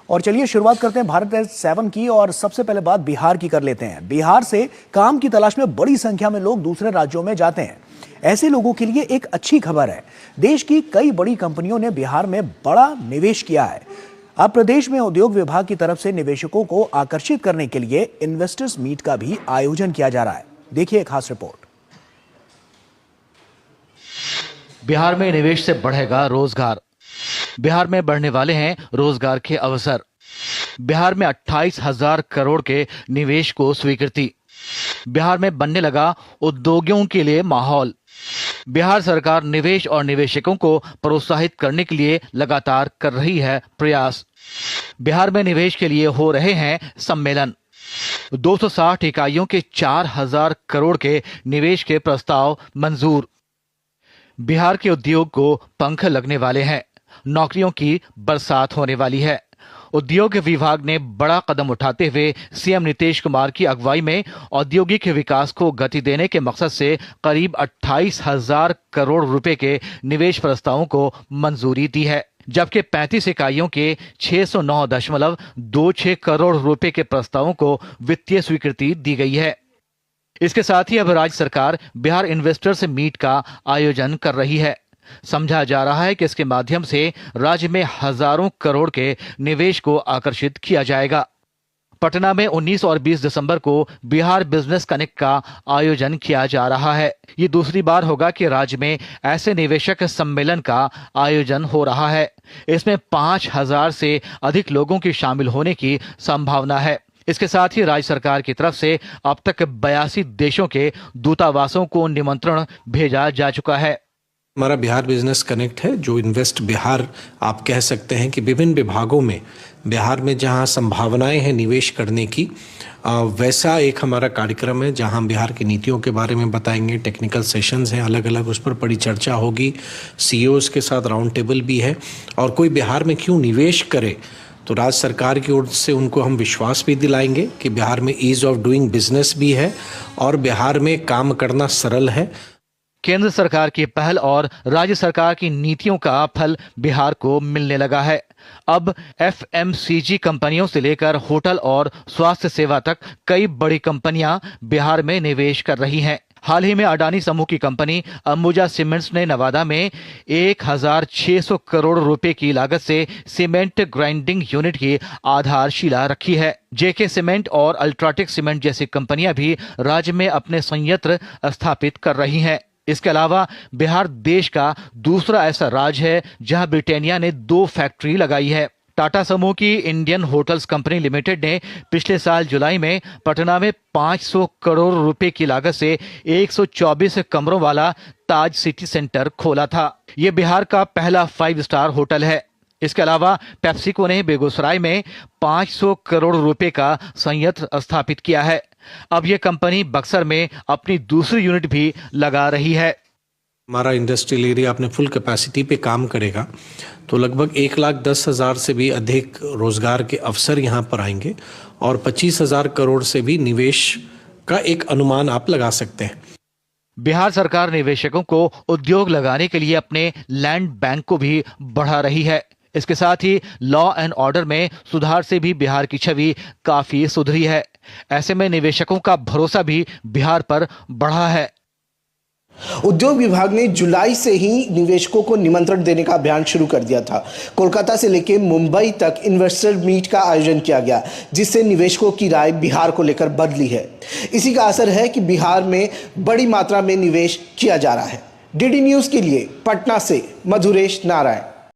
और चलिए शुरुआत करते हैं भारत एज 7 की। और सबसे पहले बात बिहार की कर लेते हैं। बिहार से काम की तलाश में बड़ी संख्या में लोग दूसरे राज्यों में जाते हैं। ऐसे लोगों के लिए एक अच्छी खबर है, देश की कई बड़ी कंपनियों ने बिहार में बड़ा निवेश किया है। अब प्रदेश में उद्योग विभाग की तरफ से निवेशकों को आकर्षित करने के लिए इन्वेस्टर्स मीट का भी आयोजन किया जा रहा है। देखिए एक खास रिपोर्ट। बिहार में निवेश से बढ़ेगा रोजगार। बिहार में बढ़ने वाले हैं रोजगार के अवसर। बिहार में 28,000 करोड़ के निवेश को स्वीकृति। बिहार में बनने लगा उद्योगों के लिए माहौल। बिहार सरकार निवेश और निवेशकों को प्रोत्साहित करने के लिए लगातार कर रही है प्रयास। बिहार में निवेश के लिए हो रहे हैं सम्मेलन। 260 इकाइयों के 4,000 करोड़ के निवेश के प्रस्ताव मंजूर। बिहार के उद्योग को पंख लगने वाले हैं, नौकरियों की बरसात होने वाली है। उद्योग विभाग ने बड़ा कदम उठाते हुए सीएम नीतीश कुमार की अगुवाई में औद्योगिक विकास को गति देने के मकसद से करीब 28,000 करोड़ रुपए के निवेश प्रस्तावों को मंजूरी दी है, जबकि 35 इकाइयों के 609.26 करोड़ रुपए के प्रस्तावों को वित्तीय स्वीकृति दी गई है। इसके साथ ही अब राज्य सरकार बिहार इन्वेस्टर्स मीट का आयोजन कर रही है। समझा जा रहा है कि इसके माध्यम से राज्य में हजारों करोड़ के निवेश को आकर्षित किया जाएगा। पटना में 19 और 20 दिसंबर को बिहार बिजनेस कनेक्ट का आयोजन किया जा रहा है। ये दूसरी बार होगा कि राज्य में ऐसे निवेशक सम्मेलन का आयोजन हो रहा है। इसमें 5,000 से अधिक लोगों के शामिल होने की संभावना है। इसके साथ ही राज्य सरकार की तरफ से अब तक 82 देशों के दूतावासों को निमंत्रण भेजा जा चुका है। हमारा बिहार बिजनेस कनेक्ट है, जो इन्वेस्ट बिहार आप कह सकते हैं कि विभिन्न विभागों में बिहार में जहां संभावनाएं हैं निवेश करने की, वैसा एक हमारा कार्यक्रम है जहां बिहार की नीतियों के बारे में बताएंगे। टेक्निकल सेशंस हैं अलग अलग, उस पर बड़ी चर्चा होगी। सीईओज के साथ राउंड टेबल भी है। और कोई बिहार में क्यों निवेश करे तो राज्य सरकार की ओर से उनको हम विश्वास भी दिलाएंगे कि बिहार में ईज ऑफ डूइंग बिजनेस भी है और बिहार में काम करना सरल है। केंद्र सरकार की पहल और राज्य सरकार की नीतियों का फल बिहार को मिलने लगा है। अब एफएमसीजी कंपनियों से लेकर होटल और स्वास्थ्य सेवा तक कई बड़ी कंपनियां बिहार में निवेश कर रही हैं। हाल ही में अडानी समूह की कंपनी अंबुजा सीमेंट्स ने नवादा में 1,600 करोड़ रुपए की लागत से सीमेंट ग्राइंडिंग यूनिट की आधारशिला रखी है। जेके सीमेंट और अल्ट्राटेक सीमेंट जैसी कंपनियां भी राज्य में अपने संयंत्र स्थापित कर रही हैं। इसके अलावा बिहार देश का दूसरा ऐसा राज्य है जहां ब्रिटेनिया ने 2 फैक्ट्री लगाई है। टाटा समूह की इंडियन होटल्स कंपनी लिमिटेड ने पिछले साल जुलाई में पटना में 500 करोड़ रुपए की लागत से 124 कमरों वाला ताज सिटी सेंटर खोला था। यह बिहार का पहला 5 स्टार होटल है। इसके अलावा पेप्सिको ने बेगूसराय में 500 करोड़ रुपए का संयंत्र स्थापित किया है। अब यह कंपनी बक्सर में अपनी दूसरी यूनिट भी लगा रही है। हमारा इंडस्ट्रियल एरिया अपने फुल कैपेसिटी पे काम करेगा तो लगभग 1,10,000 से भी अधिक रोजगार के अवसर यहाँ पर आएंगे और 25,000 करोड़ से भी निवेश का एक अनुमान आप लगा सकते हैं। बिहार सरकार निवेशकों को उद्योग लगाने के लिए अपने लैंड बैंक को भी बढ़ा रही है। इसके साथ ही लॉ एंड ऑर्डर में सुधार से भी बिहार की छवि काफी सुधरी है। ऐसे में निवेशकों का भरोसा भी बिहार पर बढ़ा है। उद्योग विभाग ने जुलाई से ही निवेशकों को निमंत्रण देने का अभियान शुरू कर दिया था। कोलकाता से लेकर मुंबई तक इन्वेस्टर मीट का आयोजन किया गया, जिससे निवेशकों की राय बिहार को लेकर बदली है। इसी का असर है कि बिहार में बड़ी मात्रा में निवेश किया जा रहा है। डीडी न्यूज के लिए पटना से मधुरेश नारायण।